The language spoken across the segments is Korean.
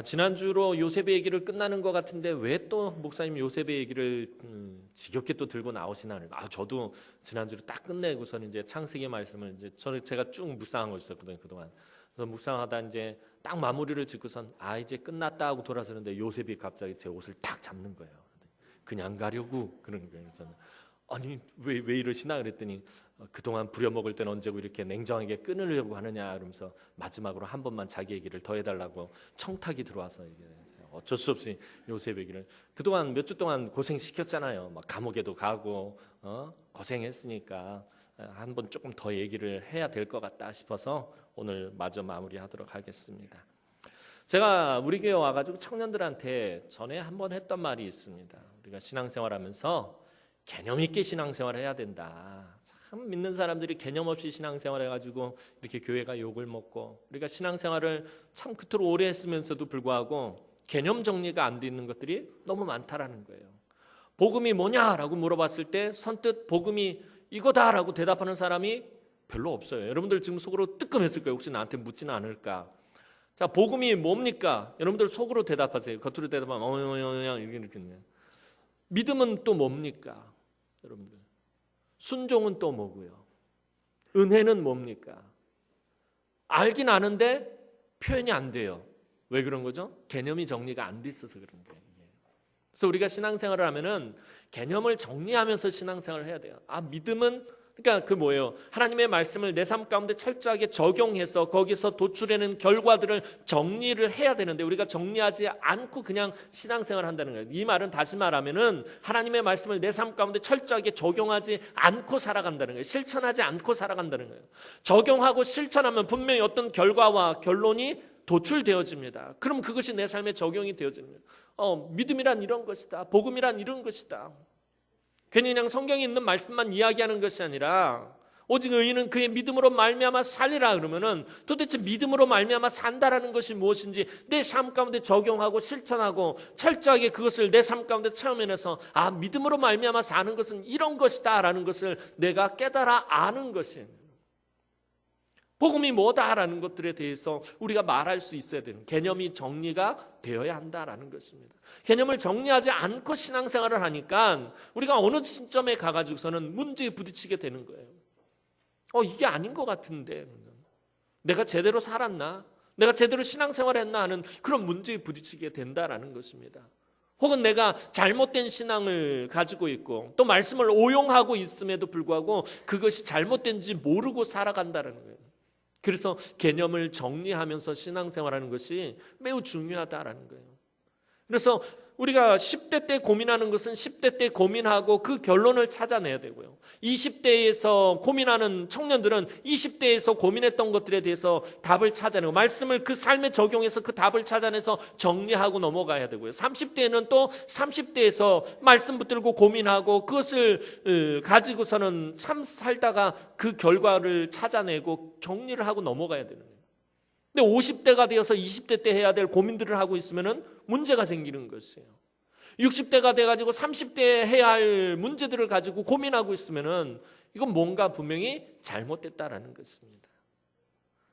지난주로 요셉의 얘기를 끝나는 것 같은데 왜 또 목사님 요셉의 얘기를 지겹게 또 들고 나오시나. 저도 지난주로 딱 끝내고서는 이제 창세기 말씀을 이제 제가 쭉 묵상한 거 있었거든요, 그동안. 그래서 묵상하다 이제 딱 마무리를 짓고선 이제 끝났다 하고 돌아서는데 요셉이 갑자기 제 옷을 딱 잡는 거예요. 그냥 가려고 그러는 거예요. 저는 아니 왜 이러시나 그랬더니 그동안 부려먹을 때는 언제고 이렇게 냉정하게 끊으려고 하느냐 그러면서 마지막으로 한 번만 자기 얘기를 더 해달라고 청탁이 들어와서 이게 어쩔 수 없이 요셉 얘기를 그동안 몇 주 동안 고생시켰잖아요. 막 감옥에도 가고 고생했으니까 한 번 조금 더 얘기를 해야 될 것 같다 싶어서 오늘 마저 마무리하도록 하겠습니다. 제가 우리 교회 와가지고 청년들한테 전에 한 번 했던 말이 있습니다. 우리가 신앙생활하면서 개념 있게 신앙생활을 해야 된다. 참 믿는 사람들이 개념 없이 신앙생활 해가지고 이렇게 교회가 욕을 먹고 우리가 신앙생활을 참 그토록 오래 했으면서도 불구하고 개념 정리가 안 돼 있는 것들이 너무 많다라는 거예요. 복음이 뭐냐라고 물어봤을 때 선뜻 복음이 이거다라고 대답하는 사람이 별로 없어요. 여러분들 지금 속으로 뜨끔했을 거예요. 혹시 나한테 묻지는 않을까. 자, 복음이 뭡니까? 여러분들 속으로 대답하세요. 겉으로 대답하면 이렇게 믿음은 또 뭡니까? 여러분들 순종은 또 뭐고요? 은혜는 뭡니까? 알긴 아는데 표현이 안 돼요. 왜 그런 거죠? 개념이 정리가 안 돼 있어서 그런 거예요. 그래서 우리가 신앙생활을 하면은 개념을 정리하면서 신앙생활을 해야 돼요. 믿음은 그러니까 뭐예요? 하나님의 말씀을 내 삶 가운데 철저하게 적용해서 거기서 도출해낸 결과들을 정리를 해야 되는데 우리가 정리하지 않고 그냥 신앙생활을 한다는 거예요. 이 말은 다시 말하면은 하나님의 말씀을 내 삶 가운데 철저하게 적용하지 않고 살아간다는 거예요. 실천하지 않고 살아간다는 거예요. 적용하고 실천하면 분명히 어떤 결과와 결론이 도출되어집니다. 그럼 그것이 내 삶에 적용이 되어집니다. 믿음이란 이런 것이다. 복음이란 이런 것이다. 괜히 그냥 성경에 있는 말씀만 이야기하는 것이 아니라 오직 의인은 그의 믿음으로 말미암아 살리라 그러면은 도대체 믿음으로 말미암아 산다라는 것이 무엇인지 내 삶 가운데 적용하고 실천하고 철저하게 그것을 내 삶 가운데 체험해내서 믿음으로 말미암아 사는 것은 이런 것이다라는 것을 내가 깨달아 아는 것이 복음이 뭐다라는 것들에 대해서 우리가 말할 수 있어야 되는 개념이 정리가 되어야 한다라는 것입니다. 개념을 정리하지 않고 신앙생활을 하니까 우리가 어느 시점에 가가지고서는 문제에 부딪히게 되는 거예요. 이게 아닌 것 같은데 내가 제대로 살았나? 내가 제대로 신앙생활을 했나 하는 그런 문제에 부딪히게 된다라는 것입니다. 혹은 내가 잘못된 신앙을 가지고 있고 또 말씀을 오용하고 있음에도 불구하고 그것이 잘못된지 모르고 살아간다는 거예요. 그래서 개념을 정리하면서 신앙생활하는 것이 매우 중요하다라는 거예요. 그래서 우리가 10대 때 고민하는 것은 10대 때 고민하고 그 결론을 찾아내야 되고요. 20대에서 고민하는 청년들은 20대에서 고민했던 것들에 대해서 답을 찾아내고 말씀을 그 삶에 적용해서 그 답을 찾아내서 정리하고 넘어가야 되고요. 30대에는 또 30대에서 말씀 붙들고 고민하고 그것을 가지고서는 참 살다가 그 결과를 찾아내고 정리를 하고 넘어가야 되는 거예요. 근데 50대가 되어서 20대 때 해야 될 고민들을 하고 있으면은 문제가 생기는 것이에요. 60대가 돼가지고 30대에 해야 할 문제들을 가지고 고민하고 있으면은 이건 뭔가 분명히 잘못됐다라는 것입니다.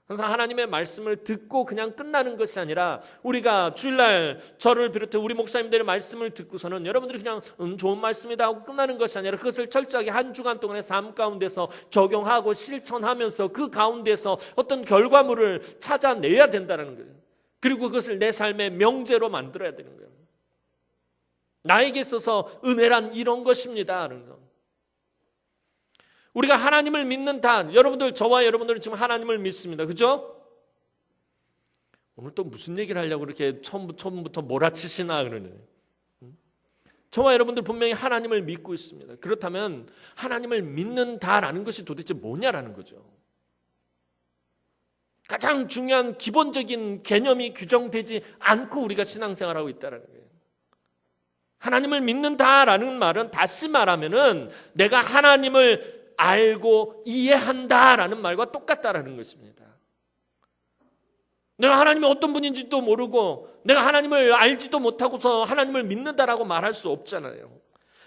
항상 하나님의 말씀을 듣고 그냥 끝나는 것이 아니라 우리가 주일날 저를 비롯해 우리 목사님들의 말씀을 듣고서는 여러분들이 그냥 좋은 말씀이다 하고 끝나는 것이 아니라 그것을 철저하게 한 주간 동안의 삶 가운데서 적용하고 실천하면서 그 가운데서 어떤 결과물을 찾아내야 된다는 거예요. 그리고 그것을 내 삶의 명제로 만들어야 되는 거예요. 나에게 있어서 은혜란 이런 것입니다. 우리가 하나님을 믿는다. 여러분들 저와 여러분들은 지금 하나님을 믿습니다. 그죠? 오늘 또 무슨 얘기를 하려고 그렇게 처음부터 몰아치시나 그러네. 저와 여러분들 분명히 하나님을 믿고 있습니다. 그렇다면 하나님을 믿는다라는 것이 도대체 뭐냐라는 거죠. 가장 중요한 기본적인 개념이 규정되지 않고 우리가 신앙생활하고 있다는 거예요. 하나님을 믿는다라는 말은 다시 말하면은 내가 하나님을 알고 이해한다라는 말과 똑같다라는 것입니다. 내가 하나님이 어떤 분인지도 모르고 내가 하나님을 알지도 못하고서 하나님을 믿는다라고 말할 수 없잖아요.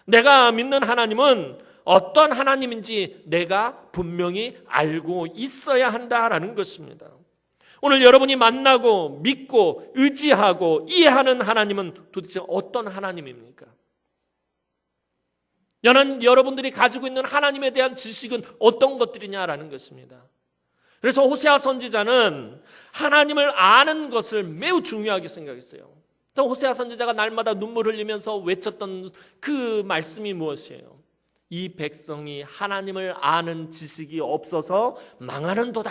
내가 믿는 하나님은 어떤 하나님인지 내가 분명히 알고 있어야 한다라는 것입니다. 오늘 여러분이 만나고 믿고 의지하고 이해하는 하나님은 도대체 어떤 하나님입니까? 여러분들이 가지고 있는 하나님에 대한 지식은 어떤 것들이냐라는 것입니다. 그래서 호세아 선지자는 하나님을 아는 것을 매우 중요하게 생각했어요. 또 호세아 선지자가 날마다 눈물 흘리면서 외쳤던 그 말씀이 무엇이에요? 이 백성이 하나님을 아는 지식이 없어서 망하는도다.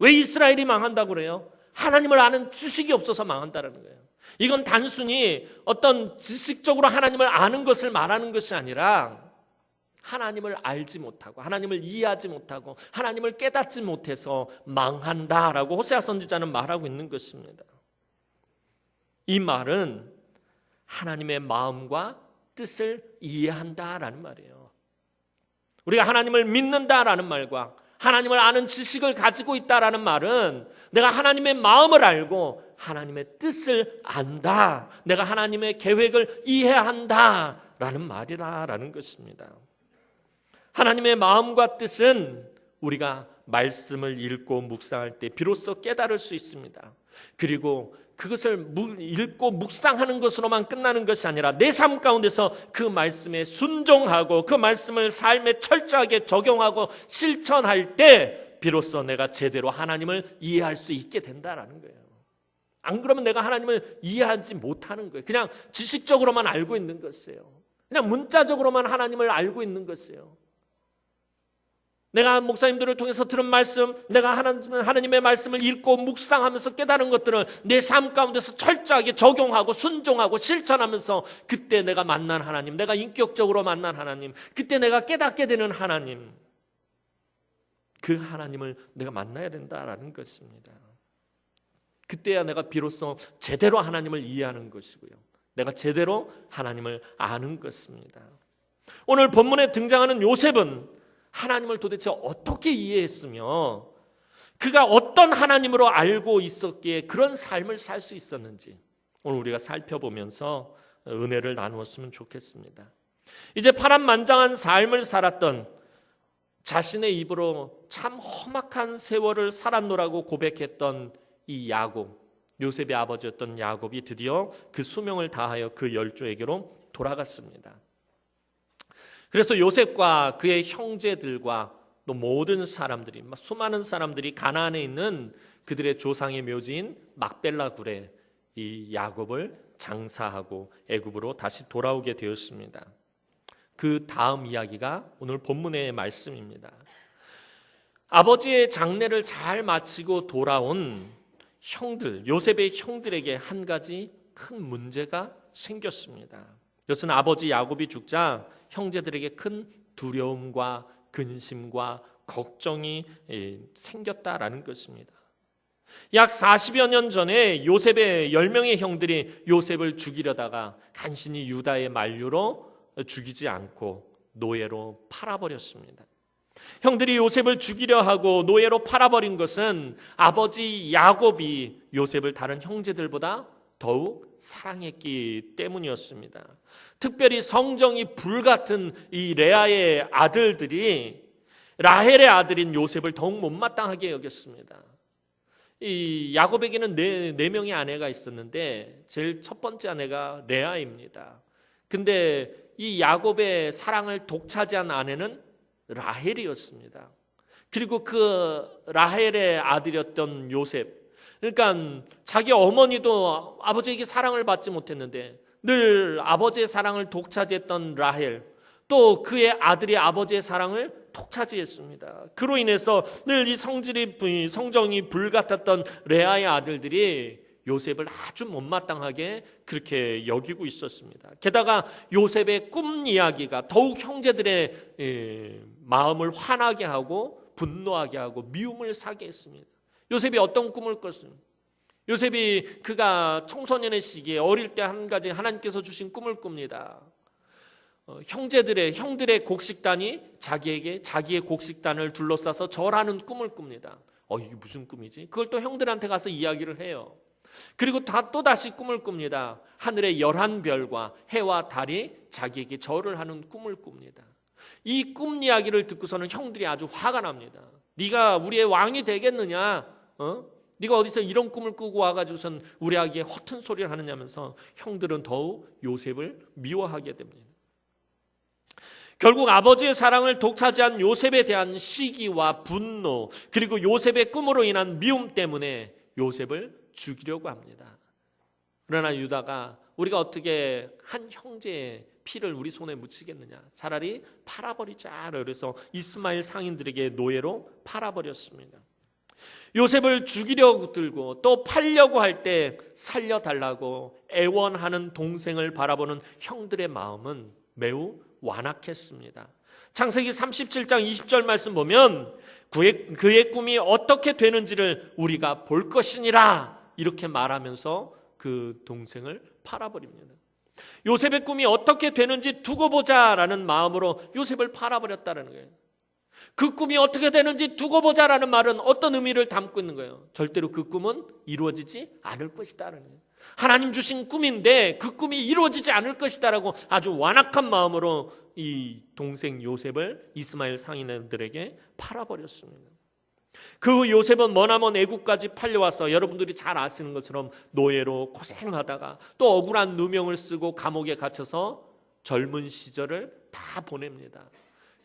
왜 이스라엘이 망한다고 그래요? 하나님을 아는 지식이 없어서 망한다는 거예요. 이건 단순히 어떤 지식적으로 하나님을 아는 것을 말하는 것이 아니라 하나님을 알지 못하고 하나님을 이해하지 못하고 하나님을 깨닫지 못해서 망한다라고 호세아 선지자는 말하고 있는 것입니다. 이 말은 하나님의 마음과 뜻을 이해한다라는 말이에요. 우리가 하나님을 믿는다라는 말과 하나님을 아는 지식을 가지고 있다라는 말은 내가 하나님의 마음을 알고 하나님의 뜻을 안다. 내가 하나님의 계획을 이해한다라는 말이라는 것입니다. 하나님의 마음과 뜻은 우리가 말씀을 읽고 묵상할 때 비로소 깨달을 수 있습니다. 그리고 그것을 읽고 묵상하는 것으로만 끝나는 것이 아니라 내 삶 가운데서 그 말씀에 순종하고 그 말씀을 삶에 철저하게 적용하고 실천할 때 비로소 내가 제대로 하나님을 이해할 수 있게 된다는 거예요. 안 그러면 내가 하나님을 이해하지 못하는 거예요. 그냥 지식적으로만 알고 있는 것이에요. 그냥 문자적으로만 하나님을 알고 있는 것이에요. 내가 목사님들을 통해서 들은 말씀, 내가 하나님의 말씀을 읽고 묵상하면서 깨달은 것들을 내 삶 가운데서 철저하게 적용하고 순종하고 실천하면서 그때 내가 만난 하나님, 내가 인격적으로 만난 하나님, 그때 내가 깨닫게 되는 하나님, 그 하나님을 내가 만나야 된다라는 것입니다. 그때야 내가 비로소 제대로 하나님을 이해하는 것이고요. 내가 제대로 하나님을 아는 것입니다. 오늘 본문에 등장하는 요셉은 하나님을 도대체 어떻게 이해했으며 그가 어떤 하나님으로 알고 있었기에 그런 삶을 살 수 있었는지 오늘 우리가 살펴보면서 은혜를 나누었으면 좋겠습니다. 이제 파란만장한 삶을 살았던 자신의 입으로 참 험악한 세월을 살았노라고 고백했던 이 야곱, 요셉의 아버지였던 야곱이 드디어 그 수명을 다하여 그 열조에게로 돌아갔습니다. 그래서 요셉과 그의 형제들과 또 모든 사람들이, 수많은 사람들이 가나안에 있는 그들의 조상의 묘지인 막벨라 굴에 이 야곱을 장사하고 애굽으로 다시 돌아오게 되었습니다. 그 다음 이야기가 오늘 본문의 말씀입니다. 아버지의 장례를 잘 마치고 돌아온 형들, 요셉의 형들에게 한 가지 큰 문제가 생겼습니다. 이것은 아버지 야곱이 죽자 형제들에게 큰 두려움과 근심과 걱정이 생겼다라는 것입니다. 약 40여 년 전에 요셉의 10명의 형들이 요셉을 죽이려다가 간신히 유다의 만류로 죽이지 않고 노예로 팔아버렸습니다. 형들이 요셉을 죽이려 하고 노예로 팔아버린 것은 아버지 야곱이 요셉을 다른 형제들보다 더욱 사랑했기 때문이었습니다. 특별히 성정이 불같은 이 레아의 아들들이 라헬의 아들인 요셉을 더욱 못마땅하게 여겼습니다. 이 야곱에게는 네 명의 아내가 있었는데 제일 첫 번째 아내가 레아입니다. 근데 이 야곱의 사랑을 독차지한 아내는 라헬이었습니다. 그리고 그 라헬의 아들이었던 요셉, 그러니까 자기 어머니도 아버지에게 사랑을 받지 못했는데 늘 아버지의 사랑을 독차지했던 라헬, 또 그의 아들이 아버지의 사랑을 독차지했습니다. 그로 인해서 늘 이 성정이 불같았던 레아의 아들들이 요셉을 아주 못마땅하게 그렇게 여기고 있었습니다. 게다가 요셉의 꿈 이야기가 더욱 형제들의 마음을 화나게 하고 분노하게 하고 미움을 사게 했습니다. 요셉이 어떤 꿈을 꿨습니까? 요셉이 그가 청소년의 시기에 어릴 때 한 가지 하나님께서 주신 꿈을 꿉니다. 형들의 곡식단이 자기의 곡식단을 둘러싸서 절하는 꿈을 꿉니다. 이게 무슨 꿈이지? 그걸 또 형들한테 가서 이야기를 해요. 그리고 또다시 꿈을 꿉니다. 하늘의 11별과 해와 달이 자기에게 절을 하는 꿈을 꿉니다. 이 꿈 이야기를 듣고서는 형들이 아주 화가 납니다. 네가 우리의 왕이 되겠느냐? 네가 어디서 이런 꿈을 꾸고 와가지고선 우리 아기에 허튼 소리를 하느냐면서 형들은 더욱 요셉을 미워하게 됩니다. 결국 아버지의 사랑을 독차지한 요셉에 대한 시기와 분노, 그리고 요셉의 꿈으로 인한 미움 때문에 요셉을 죽이려고 합니다. 그러나 유다가 우리가 어떻게 한 형제의 피를 우리 손에 묻히겠느냐, 차라리 팔아버리자. 그래서 이스마엘 상인들에게 노예로 팔아버렸습니다. 요셉을 죽이려고 들고 또 팔려고 할 때 살려달라고 애원하는 동생을 바라보는 형들의 마음은 매우 완악했습니다. 창세기 37장 20절 말씀 보면 그의 꿈이 어떻게 되는지를 우리가 볼 것이니라 이렇게 말하면서 그 동생을 팔아버립니다. 요셉의 꿈이 어떻게 되는지 두고 보자라는 마음으로 요셉을 팔아버렸다는 거예요. 그 꿈이 어떻게 되는지 두고 보자라는 말은 어떤 의미를 담고 있는 거예요? 절대로 그 꿈은 이루어지지 않을 것이다라는 거예요. 하나님 주신 꿈인데 그 꿈이 이루어지지 않을 것이다라고 아주 완악한 마음으로 이 동생 요셉을 이스마엘 상인들에게 팔아버렸습니다. 그 후 요셉은 머나먼 애국까지 팔려와서 여러분들이 잘 아시는 것처럼 노예로 고생하다가 또 억울한 누명을 쓰고 감옥에 갇혀서 젊은 시절을 다 보냅니다.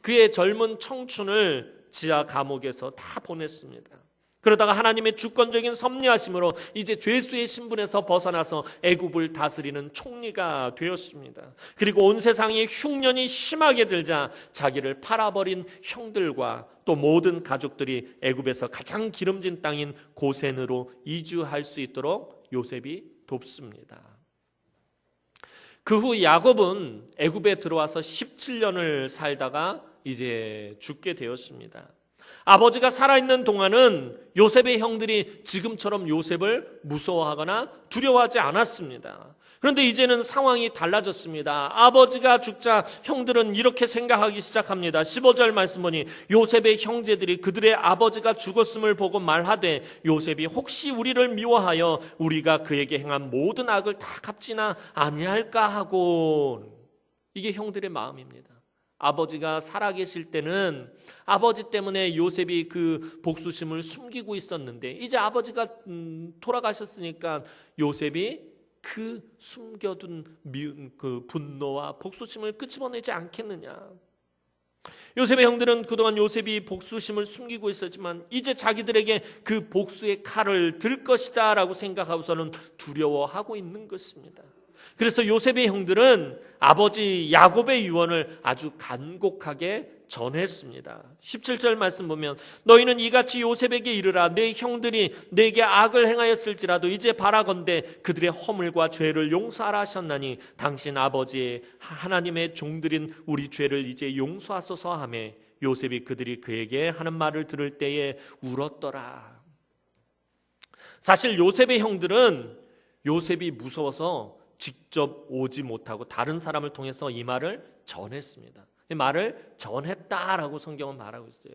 그의 젊은 청춘을 지하 감옥에서 다 보냈습니다. 그러다가 하나님의 주권적인 섭리하심으로 이제 죄수의 신분에서 벗어나서 애굽을 다스리는 총리가 되었습니다. 그리고 온 세상에 흉년이 심하게 들자 자기를 팔아버린 형들과 또 모든 가족들이 애굽에서 가장 기름진 땅인 고센으로 이주할 수 있도록 요셉이 돕습니다. 그 후 야곱은 애굽에 들어와서 17년을 살다가 이제 죽게 되었습니다. 아버지가 살아있는 동안은 요셉의 형들이 지금처럼 요셉을 무서워하거나 두려워하지 않았습니다. 그런데 이제는 상황이 달라졌습니다. 아버지가 죽자 형들은 이렇게 생각하기 시작합니다. 15절 말씀 보니 요셉의 형제들이 그들의 아버지가 죽었음을 보고 말하되 요셉이 혹시 우리를 미워하여 우리가 그에게 행한 모든 악을 다 갚지나 아니할까 하고, 이게 형들의 마음입니다. 아버지가 살아계실 때는 아버지 때문에 요셉이 그 복수심을 숨기고 있었는데 이제 아버지가 돌아가셨으니까 요셉이 그 숨겨둔 그 분노와 복수심을 끄집어내지 않겠느냐. 요셉의 형들은 그동안 요셉이 복수심을 숨기고 있었지만 이제 자기들에게 그 복수의 칼을 들 것이다 라고 생각하고서는 두려워하고 있는 것입니다. 그래서 요셉의 형들은 아버지 야곱의 유언을 아주 간곡하게 전했습니다. 17절 말씀 보면 너희는 이같이 요셉에게 이르라 내 형들이 내게 악을 행하였을지라도 이제 바라건대 그들의 허물과 죄를 용서하라 하셨나니 당신 아버지의 하나님의 종들인 우리 죄를 이제 용서하소서 하며 요셉이 그들이 그에게 하는 말을 들을 때에 울었더라. 사실 요셉의 형들은 요셉이 무서워서 직접 오지 못하고 다른 사람을 통해서 이 말을 전했습니다. 이 말을 전했다라고 성경은 말하고 있어요.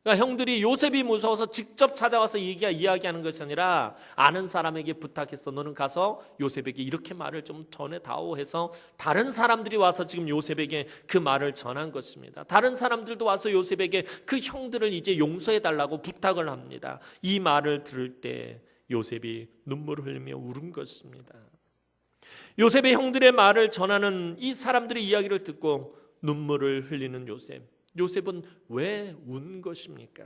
그러니까 형들이 요셉이 무서워서 직접 찾아와서 이야기하는 것이 아니라 아는 사람에게 부탁해서 너는 가서 요셉에게 이렇게 말을 좀 전해다오 해서 다른 사람들이 와서 지금 요셉에게 그 말을 전한 것입니다. 다른 사람들도 와서 요셉에게 그 형들을 이제 용서해달라고 부탁을 합니다. 이 말을 들을 때 요셉이 눈물을 흘리며 울은 것입니다. 요셉의 형들의 말을 전하는 이 사람들의 이야기를 듣고 눈물을 흘리는 요셉. 요셉은 왜 운 것입니까?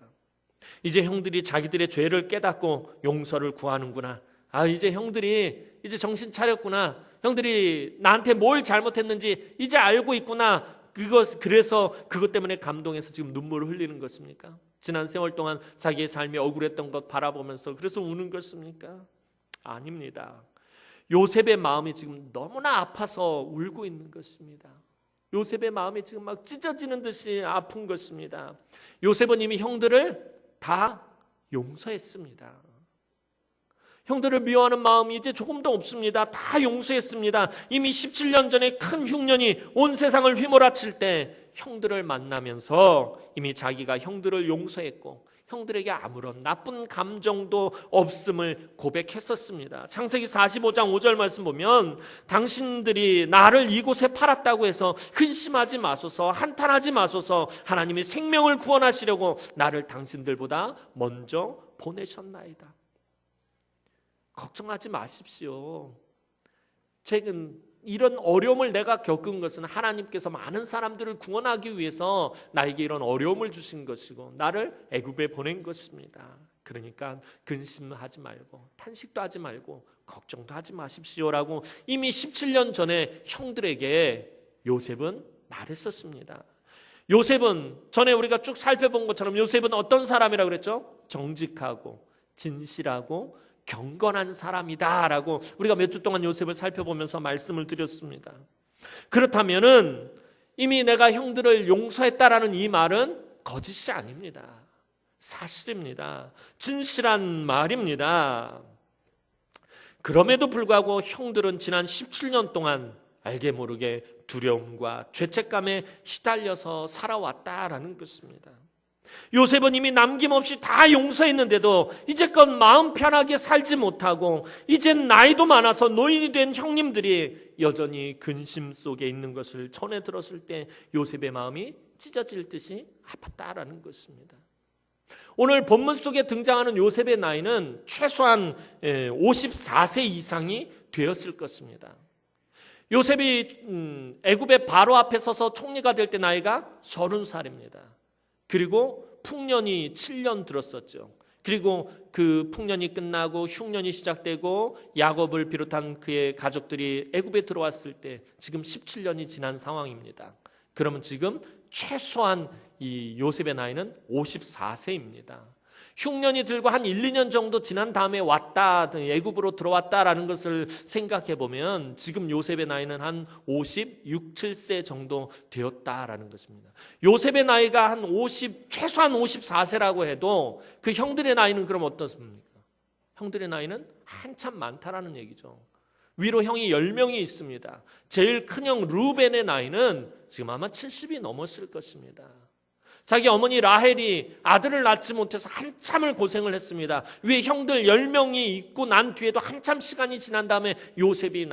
이제 형들이 자기들의 죄를 깨닫고 용서를 구하는구나. 이제 형들이 이제 정신 차렸구나. 형들이 나한테 뭘 잘못했는지 이제 알고 있구나. 그래서 그것 때문에 감동해서 지금 눈물을 흘리는 것입니까? 지난 세월 동안 자기의 삶이 억울했던 것 바라보면서 그래서 우는 것입니까? 아닙니다. 요셉의 마음이 지금 너무나 아파서 울고 있는 것입니다. 요셉의 마음이 지금 막 찢어지는 듯이 아픈 것입니다. 요셉은 이미 형들을 다 용서했습니다. 형들을 미워하는 마음이 이제 조금도 없습니다. 다 용서했습니다. 이미 17년 전에 큰 흉년이 온 세상을 휘몰아칠 때 형들을 만나면서 이미 자기가 형들을 용서했고 형들에게 아무런 나쁜 감정도 없음을 고백했었습니다. 창세기 45장 5절 말씀 보면 당신들이 나를 이곳에 팔았다고 해서 근심하지 마소서, 한탄하지 마소서. 하나님이 생명을 구원하시려고 나를 당신들보다 먼저 보내셨나이다. 걱정하지 마십시오. 최근 이런 어려움을 내가 겪은 것은 하나님께서 많은 사람들을 구원하기 위해서 나에게 이런 어려움을 주신 것이고 나를 애굽에 보낸 것입니다. 그러니까 근심하지 말고 탄식도 하지 말고 걱정도 하지 마십시오라고 이미 17년 전에 형들에게 요셉은 말했었습니다. 요셉은 전에 우리가 쭉 살펴본 것처럼 요셉은 어떤 사람이라고 그랬죠? 정직하고 진실하고 경건한 사람이다라고 우리가 몇 주 동안 요셉을 살펴보면서 말씀을 드렸습니다. 그렇다면은 이미 내가 형들을 용서했다라는 이 말은 거짓이 아닙니다. 사실입니다. 진실한 말입니다. 그럼에도 불구하고 형들은 지난 17년 동안 알게 모르게 두려움과 죄책감에 시달려서 살아왔다라는 것입니다. 요셉은 이미 남김없이 다 용서했는데도 이제껏 마음 편하게 살지 못하고 이젠 나이도 많아서 노인이 된 형님들이 여전히 근심 속에 있는 것을 전해 들었을 때 요셉의 마음이 찢어질 듯이 아팠다라는 것입니다. 오늘 본문 속에 등장하는 요셉의 나이는 최소한 54세 이상이 되었을 것입니다. 요셉이 애굽의 바로 앞에 서서 총리가 될 때 나이가 30살입니다. 그리고 풍년이 7년 들었었죠. 그리고 그 풍년이 끝나고 흉년이 시작되고 야곱을 비롯한 그의 가족들이 애굽에 들어왔을 때 지금 17년이 지난 상황입니다. 그러면 지금 최소한 이 요셉의 나이는 54세입니다. 흉년이 들고 한 1, 2년 정도 지난 다음에 왔다, 애굽으로 들어왔다라는 것을 생각해 보면 지금 요셉의 나이는 한 56, 7세 정도 되었다라는 것입니다. 요셉의 나이가 한 최소한 54세라고 해도 그 형들의 나이는 그럼 어떻습니까? 형들의 나이는 한참 많다라는 얘기죠. 위로 형이 10명이 있습니다. 제일 큰 형 루벤의 나이는 지금 아마 70이 넘었을 것입니다. 자기 어머니 라헬이 아들을 낳지 못해서 한참을 고생을 했습니다. 위에 형들 10명이 있고 난 뒤에도 한참 시간이 지난 다음에 요셉이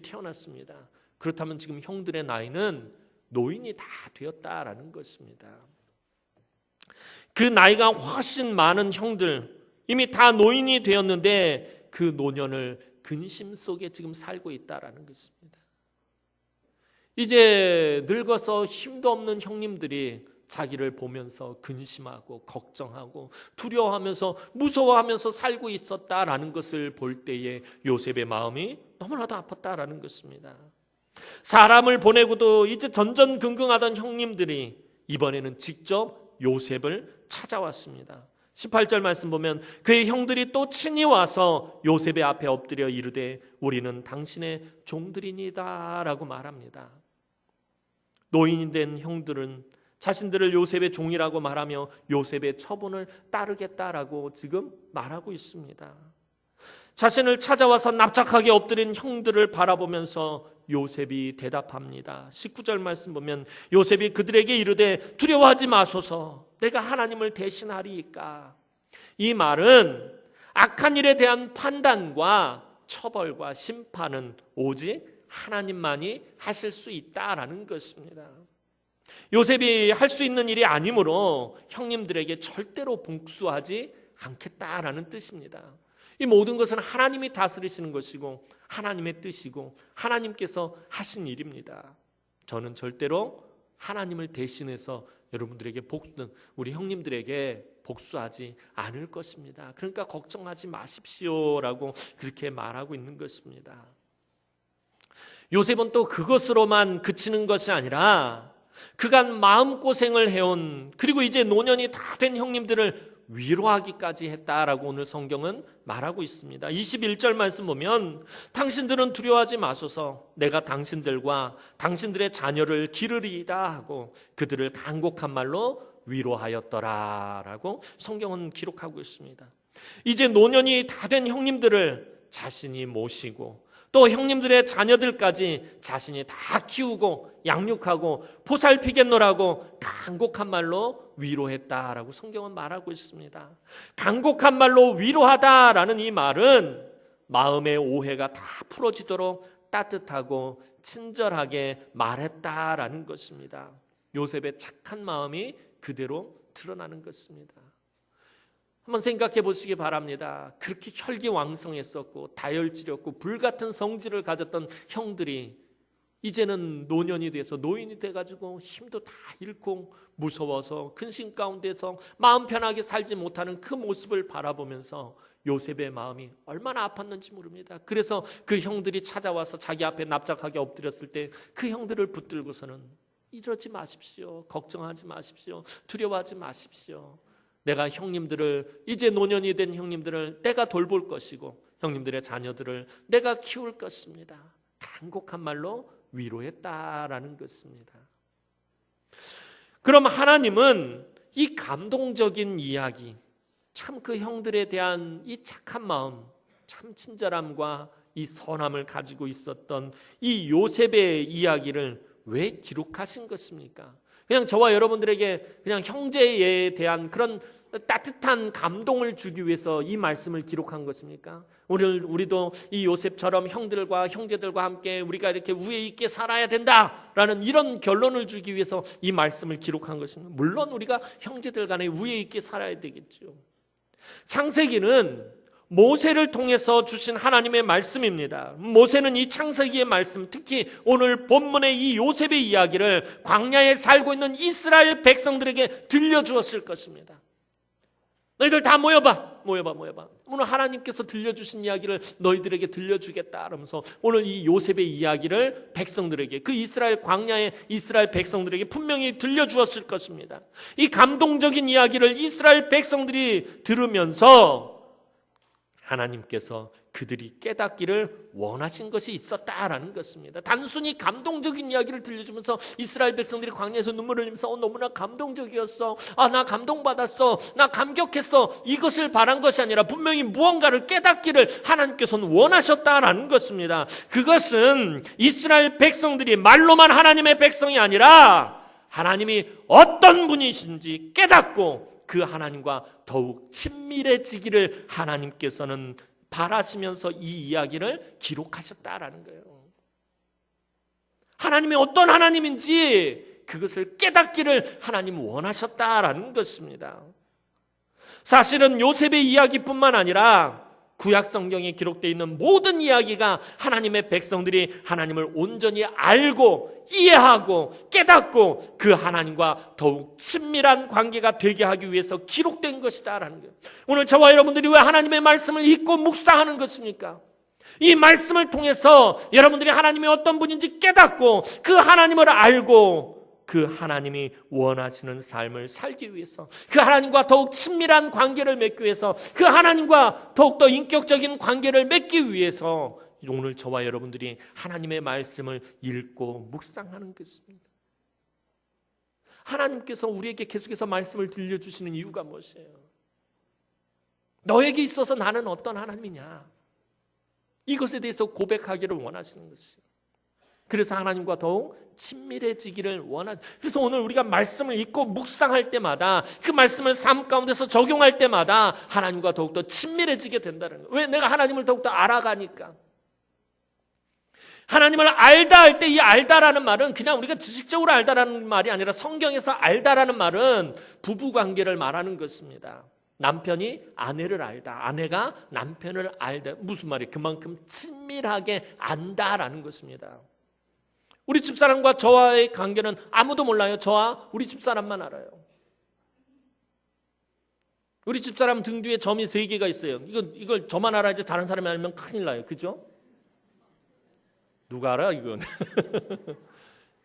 태어났습니다. 그렇다면 지금 형들의 나이는 노인이 다 되었다라는 것입니다. 그 나이가 훨씬 많은 형들, 이미 다 노인이 되었는데 그 노년을 근심 속에 지금 살고 있다라는 것입니다. 이제 늙어서 힘도 없는 형님들이 자기를 보면서 근심하고 걱정하고 두려워하면서 무서워하면서 살고 있었다라는 것을 볼 때에 요셉의 마음이 너무나도 아팠다라는 것입니다. 사람을 보내고도 이제 전전긍긍하던 형님들이 이번에는 직접 요셉을 찾아왔습니다. 18절 말씀 보면 그의 형들이 또 친히 와서 요셉의 앞에 엎드려 이르되 우리는 당신의 종들이니다 라고 말합니다. 노인이 된 형들은 자신들을 요셉의 종이라고 말하며 요셉의 처분을 따르겠다라고 지금 말하고 있습니다. 자신을 찾아와서 납작하게 엎드린 형들을 바라보면서 요셉이 대답합니다. 19절 말씀 보면 요셉이 그들에게 이르되 두려워하지 마소서 내가 하나님을 대신하리이까. 이 말은 악한 일에 대한 판단과 처벌과 심판은 오직 하나님만이 하실 수 있다라는 것입니다. 요셉이 할 수 있는 일이 아니므로 형님들에게 절대로 복수하지 않겠다라는 뜻입니다. 이 모든 것은 하나님이 다스리시는 것이고 하나님의 뜻이고 하나님께서 하신 일입니다. 저는 절대로 하나님을 대신해서 여러분들에게 우리 형님들에게 복수하지 않을 것입니다. 그러니까 걱정하지 마십시오라고 그렇게 말하고 있는 것입니다. 요셉은 또 그것으로만 그치는 것이 아니라 그간 마음고생을 해온 그리고 이제 노년이 다 된 형님들을 위로하기까지 했다라고 오늘 성경은 말하고 있습니다. 21절 말씀 보면 당신들은 두려워하지 마소서 내가 당신들과 당신들의 자녀를 기르리이다 하고 그들을 간곡한 말로 위로하였더라라고 성경은 기록하고 있습니다. 이제 노년이 다 된 형님들을 자신이 모시고 또 형님들의 자녀들까지 자신이 다 키우고 양육하고 보살피겠노라고 간곡한 말로 위로했다라고 성경은 말하고 있습니다. 간곡한 말로 위로하다라는 이 말은 마음의 오해가 다 풀어지도록 따뜻하고 친절하게 말했다라는 것입니다. 요셉의 착한 마음이 그대로 드러나는 것입니다. 한번 생각해 보시기 바랍니다. 그렇게 혈기왕성했었고 다혈질이었고 불같은 성질을 가졌던 형들이 이제는 노년이 돼서 노인이 돼가지고 힘도 다 잃고 무서워서 근심 가운데서 마음 편하게 살지 못하는 그 모습을 바라보면서 요셉의 마음이 얼마나 아팠는지 모릅니다. 그래서 그 형들이 찾아와서 자기 앞에 납작하게 엎드렸을 때 그 형들을 붙들고서는 이러지 마십시오. 걱정하지 마십시오. 두려워하지 마십시오. 내가 형님들을, 이제 노년이 된 형님들을 내가 돌볼 것이고 형님들의 자녀들을 내가 키울 것입니다. 간곡한 말로 위로했다라는 것입니다. 그럼 하나님은 이 감동적인 이야기, 참 그 형들에 대한 이 착한 마음, 참 친절함과 이 선함을 가지고 있었던 이 요셉의 이야기를 왜 기록하신 것입니까? 그냥 저와 여러분들에게 그냥 형제에 대한 그런 따뜻한 감동을 주기 위해서 이 말씀을 기록한 것입니까? 오늘 우리도 이 요셉처럼 형들과 형제들과 함께 우리가 이렇게 우애 있게 살아야 된다라는 이런 결론을 주기 위해서 이 말씀을 기록한 것입니다. 물론 우리가 형제들 간에 우애 있게 살아야 되겠죠. 창세기는 모세를 통해서 주신 하나님의 말씀입니다. 모세는 이 창세기의 말씀, 특히 오늘 본문의 이 요셉의 이야기를 광야에 살고 있는 이스라엘 백성들에게 들려주었을 것입니다. 너희들 다 모여봐. 오늘 하나님께서 들려주신 이야기를 너희들에게 들려주겠다 하면서 오늘 이 요셉의 이야기를 백성들에게, 그 이스라엘 광야의 이스라엘 백성들에게 분명히 들려주었을 것입니다. 이 감동적인 이야기를 이스라엘 백성들이 들으면서 하나님께서 그들이 깨닫기를 원하신 것이 있었다라는 것입니다. 단순히 감동적인 이야기를 들려주면서 이스라엘 백성들이 광야에서 눈물을 흘리면서 너무나 감동적이었어, 나 감동받았어, 나 감격했어, 이것을 바란 것이 아니라 분명히 무언가를 깨닫기를 하나님께서는 원하셨다라는 것입니다. 그것은 이스라엘 백성들이 말로만 하나님의 백성이 아니라 하나님이 어떤 분이신지 깨닫고 그 하나님과 더욱 친밀해지기를 하나님께서는 바라시면서 이 이야기를 기록하셨다라는 거예요. 하나님이 어떤 하나님인지 그것을 깨닫기를 하나님 원하셨다라는 것입니다. 사실은 요셉의 이야기뿐만 아니라 구약 성경에 기록되어 있는 모든 이야기가 하나님의 백성들이 하나님을 온전히 알고 이해하고 깨닫고 그 하나님과 더욱 친밀한 관계가 되게 하기 위해서 기록된 것이다라는 거예요. 오늘 저와 여러분들이 왜 하나님의 말씀을 읽고 묵상하는 것입니까? 이 말씀을 통해서 여러분들이 하나님이 어떤 분인지 깨닫고 그 하나님을 알고 그 하나님이 원하시는 삶을 살기 위해서, 그 하나님과 더욱 친밀한 관계를 맺기 위해서, 그 하나님과 더욱더 인격적인 관계를 맺기 위해서 오늘 저와 여러분들이 하나님의 말씀을 읽고 묵상하는 것입니다. 하나님께서 우리에게 계속해서 말씀을 들려주시는 이유가 무엇이에요? 너에게 있어서 나는 어떤 하나님이냐? 이것에 대해서 고백하기를 원하시는 것이에요. 그래서 하나님과 더욱 친밀해지기를 원하죠. 그래서 오늘 우리가 말씀을 읽고 묵상할 때마다, 그 말씀을 삶 가운데서 적용할 때마다 하나님과 더욱더 친밀해지게 된다는 거예요. 왜? 내가 하나님을 더욱더 알아가니까. 하나님을 알다 할 때 이 알다라는 말은 그냥 우리가 지식적으로 알다라는 말이 아니라 성경에서 알다라는 말은 부부관계를 말하는 것입니다. 남편이 아내를 알다, 아내가 남편을 알다. 무슨 말이에요? 그만큼 친밀하게 안다라는 것입니다. 우리 집사람과 저와의 관계는 아무도 몰라요. 저와 우리 집사람만 알아요. 우리 집사람 등 뒤에 점이 3개가 있어요. 이걸 저만 알아야지 다른 사람이 알면 큰일 나요. 그죠? 누가 알아 이건?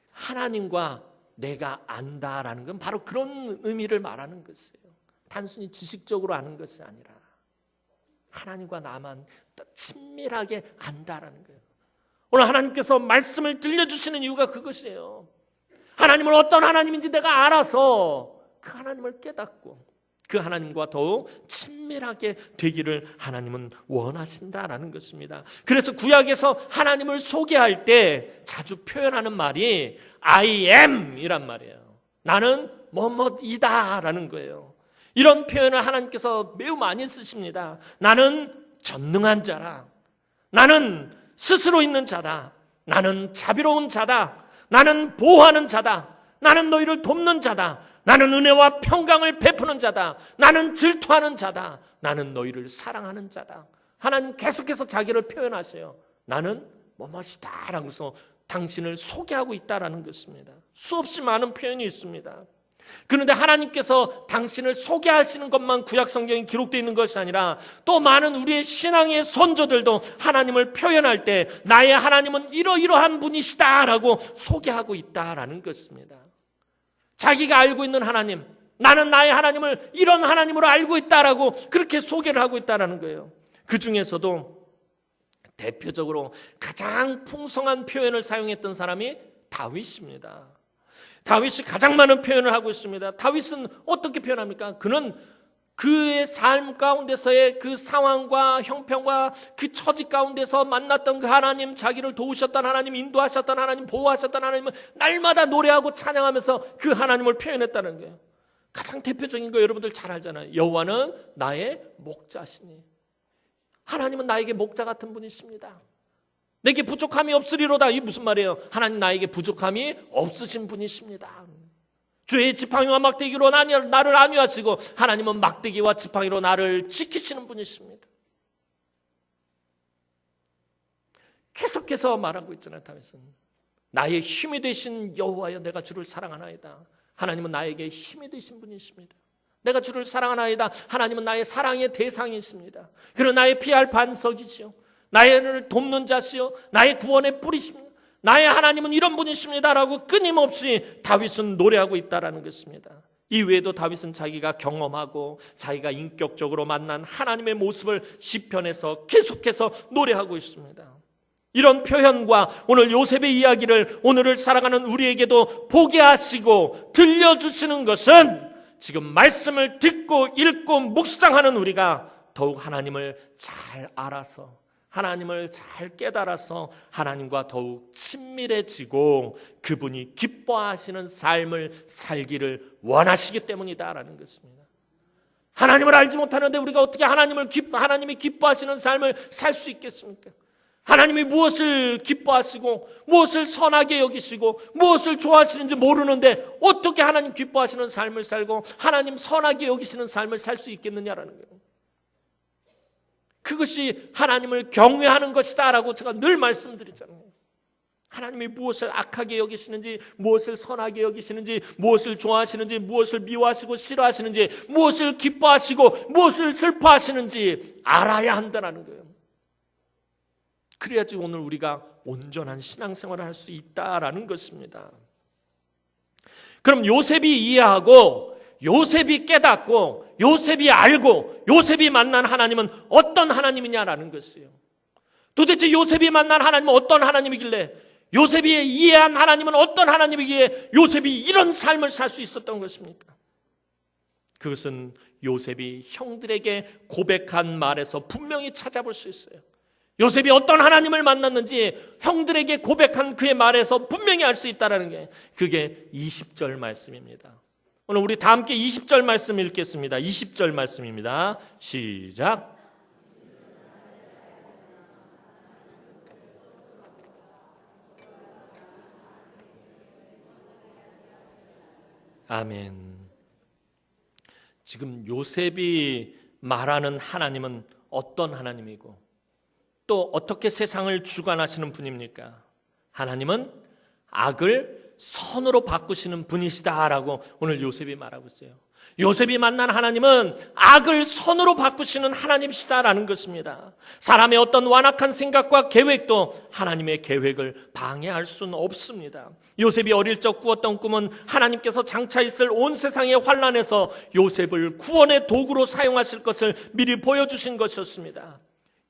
하나님과 내가 안다라는 건 바로 그런 의미를 말하는 것이에요. 단순히 지식적으로 아는 것이 아니라 하나님과 나만 친밀하게 안다라는 거예요. 오늘 하나님께서 말씀을 들려주시는 이유가 그것이에요. 하나님을 어떤 하나님인지 내가 알아서 그 하나님을 깨닫고 그 하나님과 더욱 친밀하게 되기를 하나님은 원하신다라는 것입니다. 그래서 구약에서 하나님을 소개할 때 자주 표현하는 말이 I am 이란 말이에요. 나는 뭐뭐이다 라는 거예요. 이런 표현을 하나님께서 매우 많이 쓰십니다. 나는 전능한 자라. 나는 스스로 있는 자다. 나는 자비로운 자다. 나는 보호하는 자다. 나는 너희를 돕는 자다. 나는 은혜와 평강을 베푸는 자다. 나는 질투하는 자다. 나는 너희를 사랑하는 자다. 하나님 계속해서 자기를 표현하세요. 나는 뭐뭐이다 라고서 당신을 소개하고 있다라는 것입니다. 수없이 많은 표현이 있습니다. 그런데 하나님께서 당신을 소개하시는 것만 구약 성경에 기록되어 있는 것이 아니라 또 많은 우리의 신앙의 선조들도 하나님을 표현할 때 나의 하나님은 이러이러한 분이시다라고 소개하고 있다라는 것입니다. 자기가 알고 있는 하나님, 나는 나의 하나님을 이런 하나님으로 알고 있다라고 그렇게 소개를 하고 있다라는 거예요. 그 중에서도 대표적으로 가장 풍성한 표현을 사용했던 사람이 다윗입니다. 다윗이 가장 많은 표현을 하고 있습니다. 다윗은 어떻게 표현합니까? 그는 그의 삶 가운데서의 그 상황과 형편과 그 처지 가운데서 만났던 그 하나님, 자기를 도우셨던 하나님, 인도하셨던 하나님, 보호하셨던 하나님을 날마다 노래하고 찬양하면서 그 하나님을 표현했다는 거예요. 가장 대표적인 거 여러분들 잘 알잖아요. 여호와는 나의 목자시니. 하나님은 나에게 목자 같은 분이십니다. 내게 부족함이 없으리로다. 이게 무슨 말이에요? 하나님 나에게 부족함이 없으신 분이십니다. 주의 지팡이와 막대기로 나를 안위하시고 하나님은 막대기와 지팡이로 나를 지키시는 분이십니다. 계속해서 말하고 있잖아요. 다윗은 나의 힘이 되신 여호와여 내가 주를 사랑하나이다. 하나님은 나에게 힘이 되신 분이십니다. 내가 주를 사랑하나이다. 하나님은 나의 사랑의 대상이십니다. 그리고 나의 피할 반석이시요 나를 돕는 자시요 나의 구원의 뿌리십니다. 나의 하나님은 이런 분이십니다라고 끊임없이 다윗은 노래하고 있다라는 것입니다. 이 외에도 다윗은 자기가 경험하고 자기가 인격적으로 만난 하나님의 모습을 시편에서 계속해서 노래하고 있습니다. 이런 표현과 오늘 요셉의 이야기를 오늘을 살아가는 우리에게도 보게 하시고 들려주시는 것은 지금 말씀을 듣고 읽고 묵상하는 우리가 더욱 하나님을 잘 알아서 하나님을 잘 깨달아서 하나님과 더욱 친밀해지고 그분이 기뻐하시는 삶을 살기를 원하시기 때문이다라는 것입니다. 하나님을 알지 못하는데 우리가 어떻게 하나님이 기뻐하시는 삶을 살 수 있겠습니까? 하나님이 무엇을 기뻐하시고 무엇을 선하게 여기시고 무엇을 좋아하시는지 모르는데 어떻게 하나님 기뻐하시는 삶을 살고 하나님 선하게 여기시는 삶을 살 수 있겠느냐라는 거예요. 그것이 하나님을 경외하는 것이다 라고 제가 늘 말씀드리잖아요. 하나님이 무엇을 악하게 여기시는지, 무엇을 선하게 여기시는지, 무엇을 좋아하시는지, 무엇을 미워하시고 싫어하시는지, 무엇을 기뻐하시고 무엇을 슬퍼하시는지 알아야 한다는 거예요. 그래야지 오늘 우리가 온전한 신앙생활을 할 수 있다라는 것입니다. 그럼 요셉이 이해하고 요셉이 깨닫고 요셉이 알고 요셉이 만난 하나님은 어떤 하나님이냐라는 것이에요. 도대체 요셉이 만난 하나님은 어떤 하나님이길래, 요셉이 이해한 하나님은 어떤 하나님이기에 요셉이 이런 삶을 살 수 있었던 것입니까? 그것은 요셉이 형들에게 고백한 말에서 분명히 찾아볼 수 있어요. 요셉이 어떤 하나님을 만났는지 형들에게 고백한 그의 말에서 분명히 알 수 있다는 게 그게 20절 말씀입니다. 오늘 우리 다 함께 20절 말씀 읽겠습니다. 20절 말씀입니다. 시작. 아멘. 지금 요셉이 말하는 하나님은 어떤 하나님이고 또 어떻게 세상을 주관하시는 분입니까? 하나님은 악을 선으로 바꾸시는 분이시다라고 오늘 요셉이 말하고 있어요. 요셉이 만난 하나님은 악을 선으로 바꾸시는 하나님이시다라는 것입니다. 사람의 어떤 완악한 생각과 계획도 하나님의 계획을 방해할 수는 없습니다. 요셉이 어릴 적 꾸었던 꿈은 하나님께서 장차 있을 온 세상의 환난에서 요셉을 구원의 도구로 사용하실 것을 미리 보여주신 것이었습니다.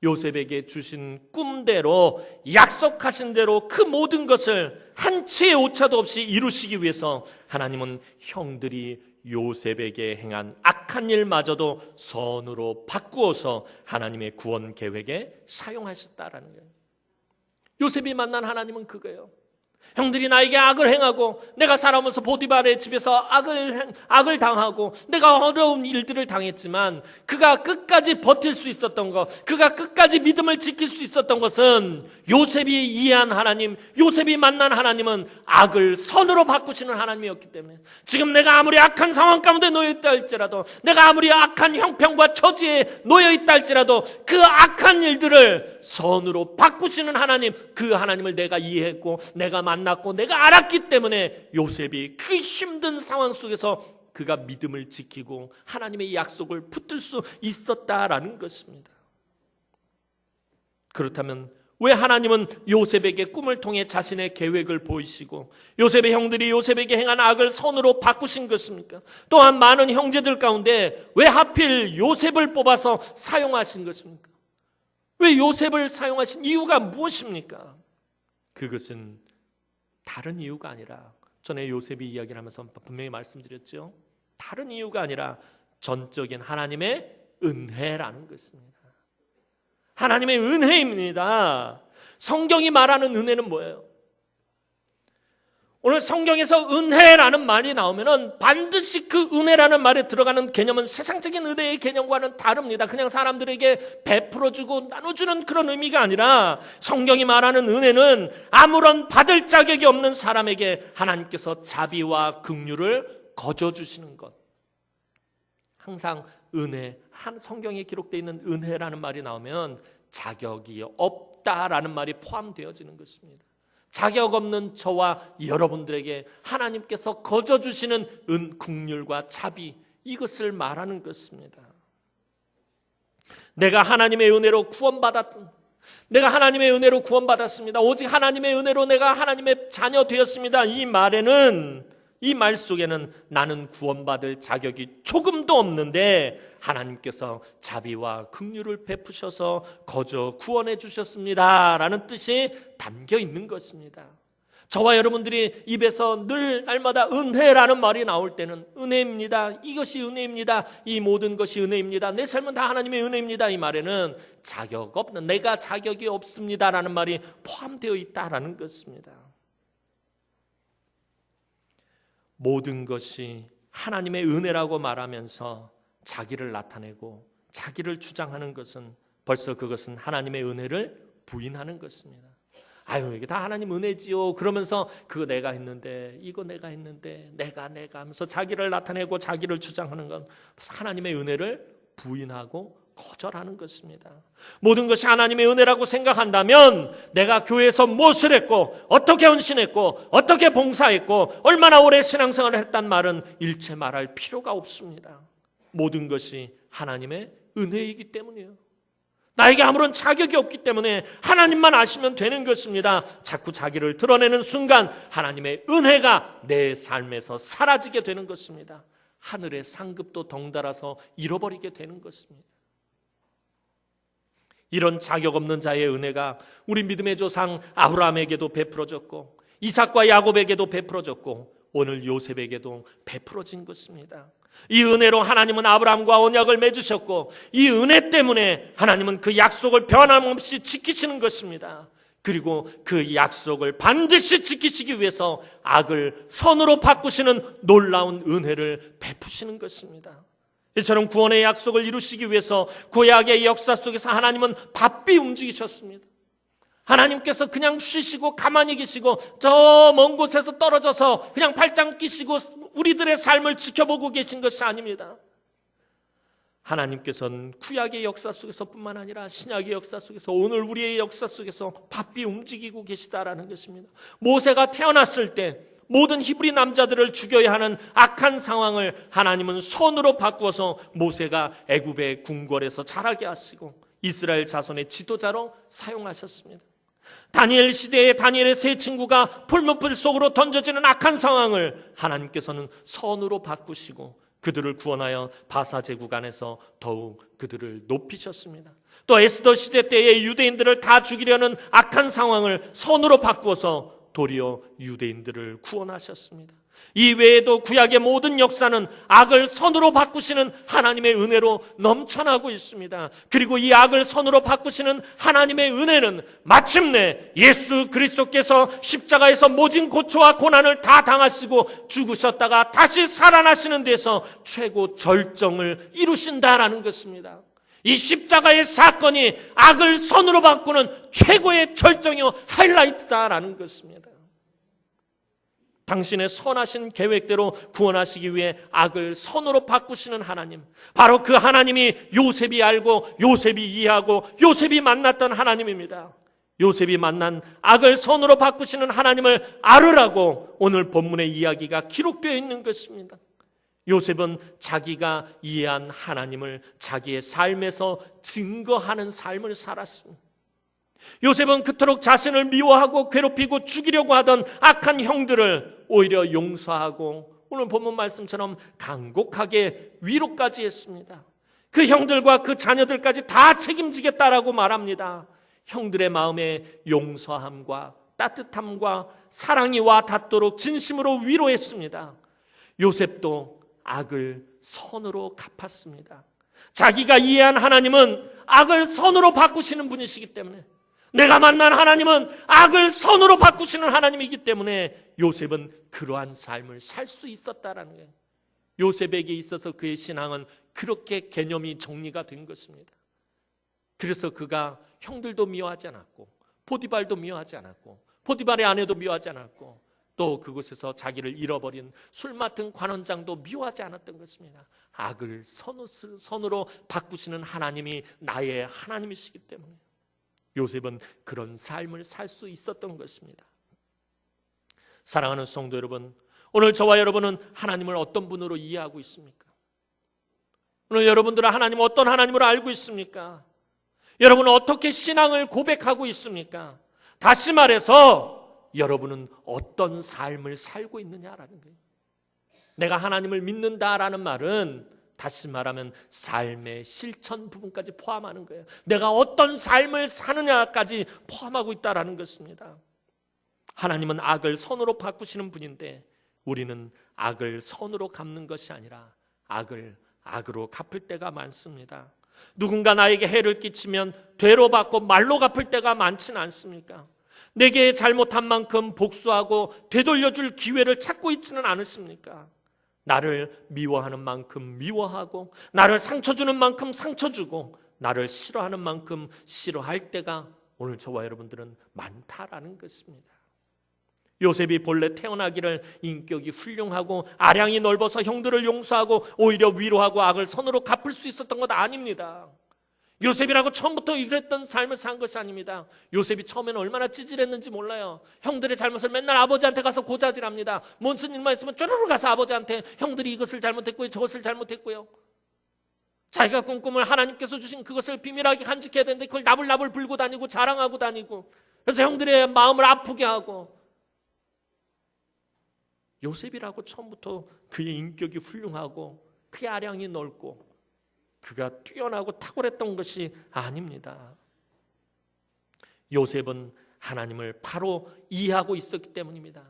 요셉에게 주신 꿈대로 약속하신 대로 그 모든 것을 한치의 오차도 없이 이루시기 위해서 하나님은 형들이 요셉에게 행한 악한 일마저도 선으로 바꾸어서 하나님의 구원 계획에 사용하셨다라는 거예요. 요셉이 만난 하나님은 그거예요. 형들이 나에게 악을 행하고 내가 살아오면서 보디발의 집에서 악을 당하고 내가 어려운 일들을 당했지만 그가 끝까지 버틸 수 있었던 것, 그가 끝까지 믿음을 지킬 수 있었던 것은 요셉이 이해한 하나님, 요셉이 만난 하나님은 악을 선으로 바꾸시는 하나님이었기 때문에 지금 내가 아무리 악한 상황 가운데 놓여있다 할지라도, 내가 아무리 악한 형편과 처지에 놓여있다 할지라도 그 악한 일들을 선으로 바꾸시는 하나님, 그 하나님을 내가 이해했고 내가 만났고 내가 알았기 때문에 요셉이 그 힘든 상황 속에서 그가 믿음을 지키고 하나님의 약속을 붙들 수 있었다라는 것입니다. 그렇다면 왜 하나님은 요셉에게 꿈을 통해 자신의 계획을 보이시고 요셉의 형들이 요셉에게 행한 악을 선으로 바꾸신 것입니까? 또한 많은 형제들 가운데 왜 하필 요셉을 뽑아서 사용하신 것입니까? 왜 요셉을 사용하신 이유가 무엇입니까? 그것은 다른 이유가 아니라, 전에 요셉이 이야기를 하면서 분명히 말씀드렸죠. 다른 이유가 아니라 전적인 하나님의 은혜라는 것입니다. 하나님의 은혜입니다. 성경이 말하는 은혜는 뭐예요? 오늘 성경에서 은혜라는 말이 나오면은 반드시 그 은혜라는 말에 들어가는 개념은 세상적인 은혜의 개념과는 다릅니다. 그냥 사람들에게 베풀어주고 나눠주는 그런 의미가 아니라 성경이 말하는 은혜는 아무런 받을 자격이 없는 사람에게 하나님께서 자비와 긍휼을 거저주시는 것. 항상 은혜, 성경에 기록되어 있는 은혜라는 말이 나오면 자격이 없다라는 말이 포함되어지는 것입니다. 자격 없는 저와 여러분들에게 하나님께서 거저주시는 긍휼과 자비, 이것을 말하는 것입니다. 내가 하나님의 은혜로 구원받았습니다. 오직 하나님의 은혜로 내가 하나님의 자녀 되었습니다. 이 말 속에는 나는 구원받을 자격이 조금도 없는데 하나님께서 자비와 긍휼을 베푸셔서 거저 구원해 주셨습니다 라는 뜻이 담겨 있는 것입니다. 저와 여러분들이 입에서 늘 날마다 은혜라는 말이 나올 때는 은혜입니다, 이것이 은혜입니다, 이 모든 것이 은혜입니다, 내 삶은 다 하나님의 은혜입니다, 이 말에는 내가 자격이 없습니다 라는 말이 포함되어 있다라는 것입니다. 모든 것이 하나님의 은혜라고 말하면서 자기를 나타내고 자기를 주장하는 것은 벌써 그것은 하나님의 은혜를 부인하는 것입니다. 아유, 이게 다 하나님 은혜지요 그러면서 그거 내가 했는데, 이거 내가 했는데, 내가 하면서 자기를 나타내고 자기를 주장하는 건 하나님의 은혜를 부인하고 거절하는 것입니다. 모든 것이 하나님의 은혜라고 생각한다면 내가 교회에서 무엇을 했고 어떻게 헌신했고 어떻게 봉사했고 얼마나 오래 신앙생활을 했단 말은 일체 말할 필요가 없습니다. 모든 것이 하나님의 은혜이기 때문이에요. 나에게 아무런 자격이 없기 때문에 하나님만 아시면 되는 것입니다. 자꾸 자기를 드러내는 순간 하나님의 은혜가 내 삶에서 사라지게 되는 것입니다. 하늘의 상급도 덩달아서 잃어버리게 되는 것입니다. 이런 자격 없는 자의 은혜가 우리 믿음의 조상 아브라함에게도 베풀어졌고 이삭과 야곱에게도 베풀어졌고 오늘 요셉에게도 베풀어진 것입니다. 이 은혜로 하나님은 아브라함과 언약을 맺으셨고 이 은혜 때문에 하나님은 그 약속을 변함없이 지키시는 것입니다. 그리고 그 약속을 반드시 지키시기 위해서 악을 선으로 바꾸시는 놀라운 은혜를 베푸시는 것입니다. 이처럼 구원의 약속을 이루시기 위해서 구약의 역사 속에서 하나님은 바삐 움직이셨습니다. 하나님께서 그냥 쉬시고 가만히 계시고 저 먼 곳에서 떨어져서 그냥 발장 끼시고 우리들의 삶을 지켜보고 계신 것이 아닙니다. 하나님께서는 구약의 역사 속에서뿐만 아니라 신약의 역사 속에서 오늘 우리의 역사 속에서 바삐 움직이고 계시다라는 것입니다. 모세가 태어났을 때 모든 히브리 남자들을 죽여야 하는 악한 상황을 하나님은 선으로 바꾸어서 모세가 애굽의 궁궐에서 자라게 하시고 이스라엘 자손의 지도자로 사용하셨습니다. 다니엘 시대에 다니엘의 세 친구가 풀무불 속으로 던져지는 악한 상황을 하나님께서는 선으로 바꾸시고 그들을 구원하여 바사 제국 안에서 더욱 그들을 높이셨습니다. 또 에스더 시대 때의 유대인들을 다 죽이려는 악한 상황을 선으로 바꾸어서 도리어 유대인들을 구원하셨습니다. 이 외에도 구약의 모든 역사는 악을 선으로 바꾸시는 하나님의 은혜로 넘쳐나고 있습니다. 그리고 이 악을 선으로 바꾸시는 하나님의 은혜는 마침내 예수 그리스도께서 십자가에서 모진 고초와 고난을 다 당하시고 죽으셨다가 다시 살아나시는 데서 최고 절정을 이루신다라는 것입니다. 이 십자가의 사건이 악을 선으로 바꾸는 최고의 절정이요 하이라이트다라는 것입니다. 당신의 선하신 계획대로 구원하시기 위해 악을 선으로 바꾸시는 하나님, 바로 그 하나님이 요셉이 알고 요셉이 이해하고 요셉이 만났던 하나님입니다. 요셉이 만난 악을 선으로 바꾸시는 하나님을 알으라고 오늘 본문의 이야기가 기록되어 있는 것입니다. 요셉은 자기가 이해한 하나님을 자기의 삶에서 증거하는 삶을 살았습니다. 요셉은 그토록 자신을 미워하고 괴롭히고 죽이려고 하던 악한 형들을 오히려 용서하고 오늘 본문 말씀처럼 간곡하게 위로까지 했습니다. 그 형들과 그 자녀들까지 다 책임지겠다라고 말합니다. 형들의 마음에 용서함과 따뜻함과 사랑이 와 닿도록 진심으로 위로했습니다. 요셉도 악을 선으로 갚았습니다. 자기가 이해한 하나님은 악을 선으로 바꾸시는 분이시기 때문에, 내가 만난 하나님은 악을 선으로 바꾸시는 하나님이기 때문에 요셉은 그러한 삶을 살 수 있었다라는 거예요. 요셉에게 있어서 그의 신앙은 그렇게 개념이 정리가 된 것입니다. 그래서 그가 형들도 미워하지 않았고 포디발도 미워하지 않았고 포디발의 아내도 미워하지 않았고 또 그곳에서 자기를 잃어버린 술 맡은 관원장도 미워하지 않았던 것입니다. 악을 선으로 바꾸시는 하나님이 나의 하나님이시기 때문에 요셉은 그런 삶을 살 수 있었던 것입니다. 사랑하는 성도 여러분, 오늘 저와 여러분은 하나님을 어떤 분으로 이해하고 있습니까? 오늘 여러분들은 하나님을 어떤 하나님으로 알고 있습니까? 여러분은 어떻게 신앙을 고백하고 있습니까? 다시 말해서 여러분은 어떤 삶을 살고 있느냐라는 거예요. 내가 하나님을 믿는다라는 말은 다시 말하면 삶의 실천 부분까지 포함하는 거예요. 내가 어떤 삶을 사느냐까지 포함하고 있다라는 것입니다. 하나님은 악을 선으로 바꾸시는 분인데 우리는 악을 선으로 갚는 것이 아니라 악을 악으로 갚을 때가 많습니다. 누군가 나에게 해를 끼치면 되로 받고 말로 갚을 때가 많지는 않습니까? 내게 잘못한 만큼 복수하고 되돌려줄 기회를 찾고 있지는 않으십니까? 나를 미워하는 만큼 미워하고 나를 상처 주는 만큼 상처 주고 나를 싫어하는 만큼 싫어할 때가 오늘 저와 여러분들은 많다라는 것입니다. 요셉이 본래 태어나기를 인격이 훌륭하고 아량이 넓어서 형들을 용서하고 오히려 위로하고 악을 선으로 갚을 수 있었던 것 아닙니다. 요셉이라고 처음부터 이랬던 삶을 산 것이 아닙니다. 요셉이 처음에는 얼마나 찌질했는지 몰라요. 형들의 잘못을 맨날 아버지한테 가서 고자질합니다. 무슨 일만 있으면 쪼르르 가서 아버지한테 형들이 이것을 잘못했고요, 저것을 잘못했고요. 자기가 꾼 꿈을 하나님께서 주신 그것을 비밀하게 간직해야 되는데 그걸 나불나불 불고 다니고 자랑하고 다니고, 그래서 형들의 마음을 아프게 하고. 요셉이라고 처음부터 그의 인격이 훌륭하고 그의 아량이 넓고 그가 뛰어나고 탁월했던 것이 아닙니다. 요셉은 하나님을 바로 이해하고 있었기 때문입니다.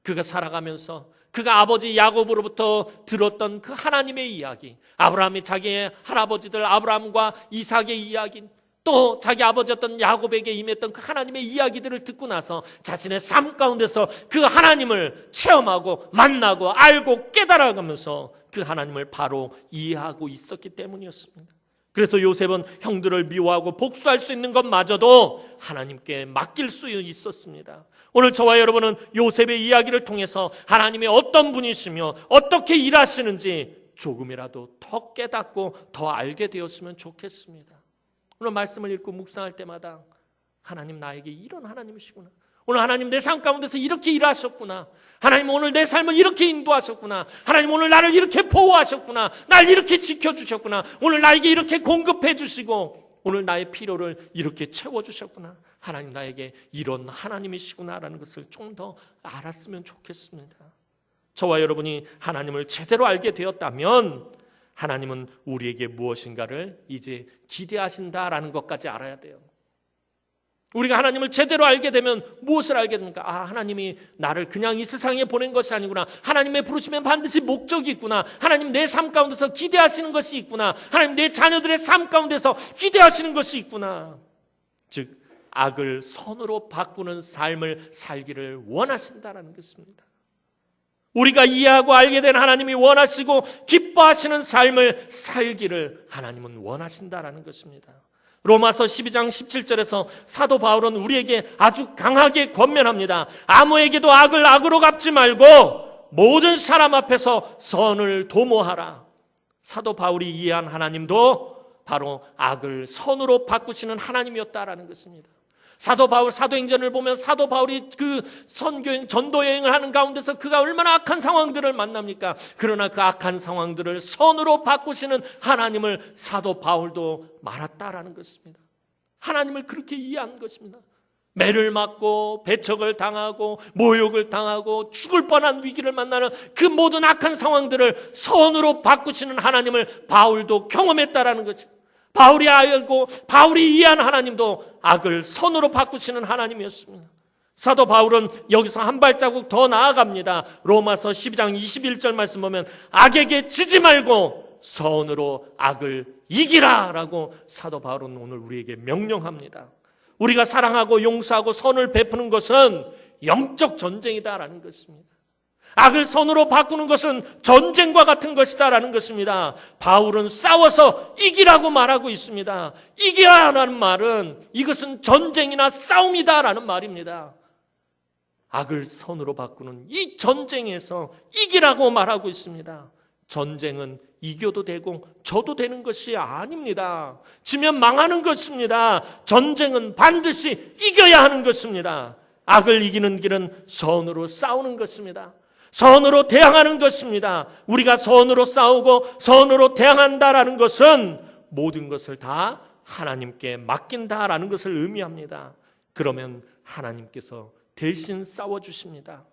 그가 살아가면서 그가 아버지 야곱으로부터 들었던 그 하나님의 이야기, 아브라함이 자기의 할아버지들 아브라함과 이삭의 이야기, 또 자기 아버지였던 야곱에게 임했던 그 하나님의 이야기들을 듣고 나서 자신의 삶 가운데서 그 하나님을 체험하고 만나고 알고 깨달아가면서 그 하나님을 바로 이해하고 있었기 때문이었습니다. 그래서 요셉은 형들을 미워하고 복수할 수 있는 것마저도 하나님께 맡길 수 있었습니다. 오늘 저와 여러분은 요셉의 이야기를 통해서 하나님이 어떤 분이시며 어떻게 일하시는지 조금이라도 더 깨닫고 더 알게 되었으면 좋겠습니다. 오늘 말씀을 읽고 묵상할 때마다 하나님 나에게 이런 하나님이시구나, 오늘 하나님 내 삶 가운데서 이렇게 일하셨구나, 하나님 오늘 내 삶을 이렇게 인도하셨구나, 하나님 오늘 나를 이렇게 보호하셨구나, 날 이렇게 지켜주셨구나, 오늘 나에게 이렇게 공급해 주시고 오늘 나의 필요를 이렇게 채워주셨구나, 하나님 나에게 이런 하나님이시구나라는 것을 좀 더 알았으면 좋겠습니다. 저와 여러분이 하나님을 제대로 알게 되었다면 하나님은 우리에게 무엇인가를 이제 기대하신다라는 것까지 알아야 돼요. 우리가 하나님을 제대로 알게 되면 무엇을 알게 됩니까? 하나님이 나를 그냥 이 세상에 보낸 것이 아니구나. 하나님의 부르심엔 반드시 목적이 있구나. 하나님 내 삶 가운데서 기대하시는 것이 있구나. 하나님 내 자녀들의 삶 가운데서 기대하시는 것이 있구나. 즉 악을 선으로 바꾸는 삶을 살기를 원하신다라는 것입니다. 우리가 이해하고 알게 된 하나님이 원하시고 기뻐하시는 삶을 살기를 하나님은 원하신다라는 것입니다. 로마서 12장 17절에서 사도 바울은 우리에게 아주 강하게 권면합니다. 아무에게도 악을 악으로 갚지 말고 모든 사람 앞에서 선을 도모하라. 사도 바울이 이해한 하나님도 바로 악을 선으로 바꾸시는 하나님이었다라는 것입니다. 사도 바울 사도행전을 보면 사도 바울이 그 선교행 전도 여행을 하는 가운데서 그가 얼마나 악한 상황들을 만납니까? 그러나 그 악한 상황들을 선으로 바꾸시는 하나님을 사도 바울도 말았다라는 것입니다. 하나님을 그렇게 이해한 것입니다. 매를 맞고 배척을 당하고 모욕을 당하고 죽을 뻔한 위기를 만나는 그 모든 악한 상황들을 선으로 바꾸시는 하나님을 바울도 경험했다라는 거죠. 바울이 알고 바울이 이해한 하나님도 악을 선으로 바꾸시는 하나님이었습니다. 사도 바울은 여기서 한 발자국 더 나아갑니다. 로마서 12장 21절 말씀 보면 악에게 지지 말고 선으로 악을 이기라 라고 사도 바울은 오늘 우리에게 명령합니다. 우리가 사랑하고 용서하고 선을 베푸는 것은 영적 전쟁이다라는 것입니다. 악을 선으로 바꾸는 것은 전쟁과 같은 것이다라는 것입니다. 바울은 싸워서 이기라고 말하고 있습니다. 이기라는 말은 이것은 전쟁이나 싸움이다라는 말입니다. 악을 선으로 바꾸는 이 전쟁에서 이기라고 말하고 있습니다. 전쟁은 이겨도 되고 져도 되는 것이 아닙니다. 지면 망하는 것입니다. 전쟁은 반드시 이겨야 하는 것입니다. 악을 이기는 길은 선으로 싸우는 것입니다. 선으로 대항하는 것입니다. 우리가 선으로 싸우고 선으로 대항한다라는 것은 모든 것을 다 하나님께 맡긴다라는 것을 의미합니다. 그러면 하나님께서 대신 싸워주십니다.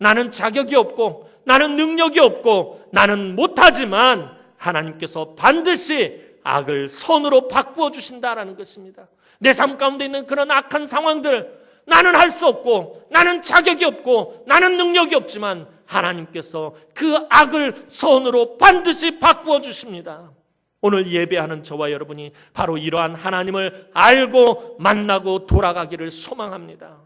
나는 자격이 없고 나는 능력이 없고 나는 못하지만 하나님께서 반드시 악을 선으로 바꾸어 주신다라는 것입니다. 내 삶 가운데 있는 그런 악한 상황들, 나는 할 수 없고 나는 자격이 없고 나는 능력이 없지만 하나님께서 그 악을 선으로 반드시 바꾸어 주십니다. 오늘 예배하는 저와 여러분이 바로 이러한 하나님을 알고 만나고 돌아가기를 소망합니다.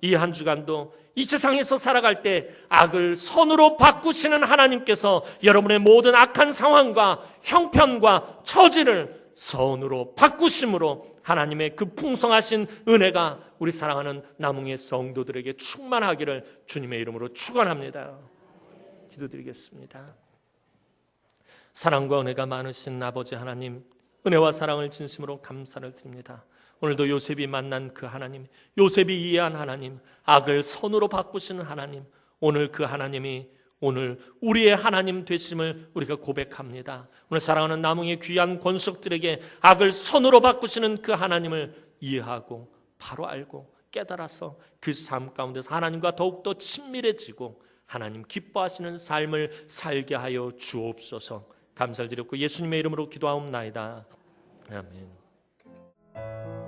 이 한 주간도 이 세상에서 살아갈 때 악을 선으로 바꾸시는 하나님께서 여러분의 모든 악한 상황과 형편과 처지를 선으로 바꾸심으로 하나님의 그 풍성하신 은혜가 우리 사랑하는 남흥의 성도들에게 충만하기를 주님의 이름으로 축원합니다. 기도드리겠습니다. 사랑과 은혜가 많으신 아버지 하나님, 은혜와 사랑을 진심으로 감사를 드립니다. 오늘도 요셉이 만난 그 하나님, 요셉이 이해한 하나님, 악을 선으로 바꾸시는 하나님, 오늘 그 하나님이 오늘 우리의 하나님 되심을 우리가 고백합니다. 오늘 사랑하는 남흥의 귀한 권속들에게 악을 선으로 바꾸시는 그 하나님을 이해하고 바로 알고 깨달아서 그 삶 가운데서 하나님과 더욱더 친밀해지고 하나님 기뻐하시는 삶을 살게 하여 주옵소서. 감사를 드렸고 예수님의 이름으로 기도하옵나이다. 아멘.